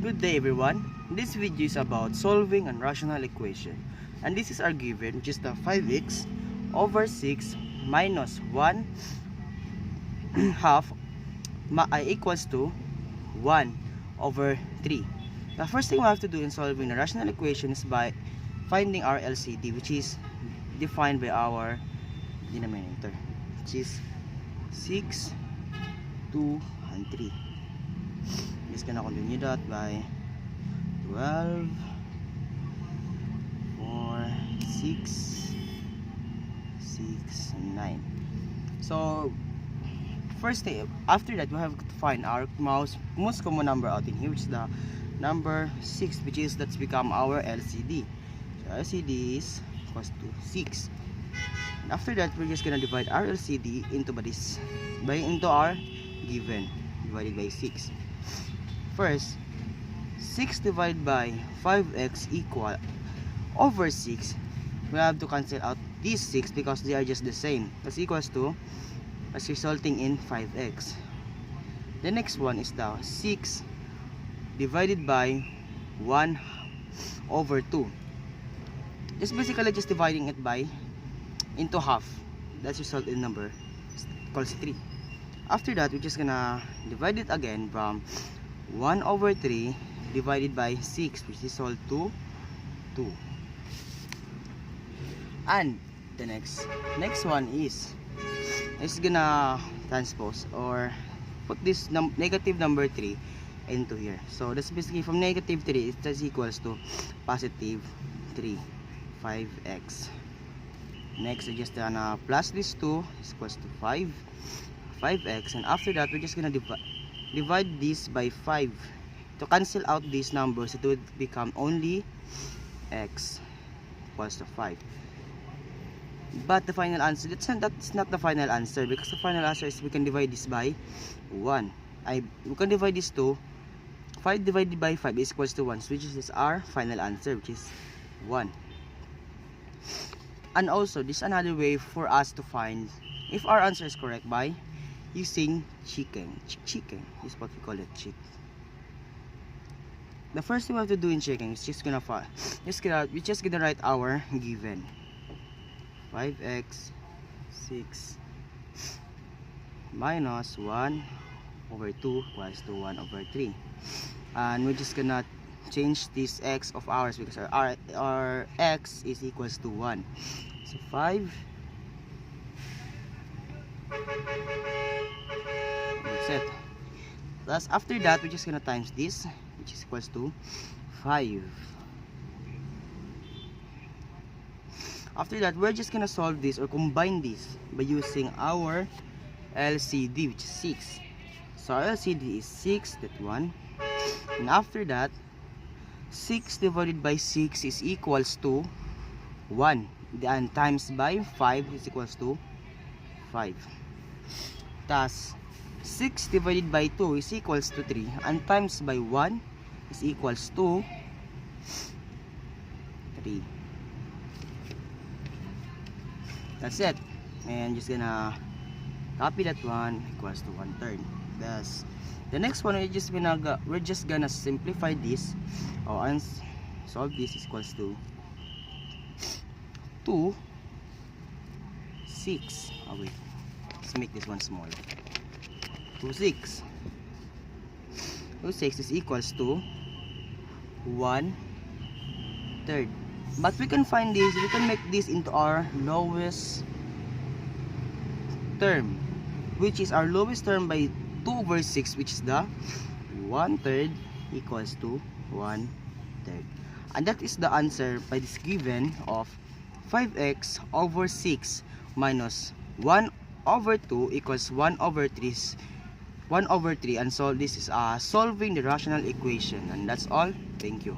Good day everyone. This video is about solving a rational equation. And this is our given, which is the 5x over 6 minus 1 half equals to 1 over 3. The first thing we have to do in solving the rational equation is by finding our LCD, which is defined by our denominator, which is 6, 2, and 3. Just gonna continue that by 12, 4, 6, 9. So first thing, after that we have to find our most common number out in here, which is the number 6, which is that's become our LCD. So LCD is equals to 6. And after that, we're just gonna divide our LCD into our given, divided by 6. First, 6 divided by 5x equal over 6. We have to cancel out these 6 because they are just the same. That's equals to, as resulting in 5x. The next one is the 6 divided by 1 over 2. Just basically just dividing it by into half. That's result in number equals 3. After that, we're just gonna divide it again from 1 over 3 divided by 6, which is equal to 2. And the next one is gonna transpose or put this negative number 3 into here. So that's basically from negative 3, that's equals to positive 3, 5x. Next, we're just gonna plus this 2 is equals to 5x, and after that we're just gonna divide this by 5 to cancel out these numbers. It would become only x equals to 5. But the final answer, that's not the final answer, because the final answer is we can divide this by 1. We can divide this to 5 divided by 5 is equals to 1, which is our final answer, which is 1. And also, this is another way for us to find if our answer is correct by using checking is what we call it, check. The first thing we have to do in checking is we're just gonna write our given 5x 6 minus 1 over 2 equals to 1 over 3, and we're just gonna change this x of ours because our x is equals to 1. So 5, that's it. Plus after that, we're just gonna times this, which is equals to 5. After that, we're just gonna solve this or combine this by using our LCD, which is 6. So our LCD is 6, that one. And after that, 6 divided by 6 is equals to 1, and times by 5 is equals to 5. Thus 6 divided by 2 is equals to 3, and times by 1 is equals to 3. That's it. And just gonna copy that one, equals to 1/3. Thus the next one, we're just gonna simplify this and solve this. Is equals to 2, 6. Oh wait, let's make this one smaller. 2, 6 is equals to 1/3. But we can find this, we can make this into our lowest term, which is our lowest term by 2 over 6, which is the 1/3 equals to 1/3. And that is the answer by this given of 5x over 6 minus 1 over 2 equals 1 over 3. And so this is solving the rational equation. And that's all. Thank you.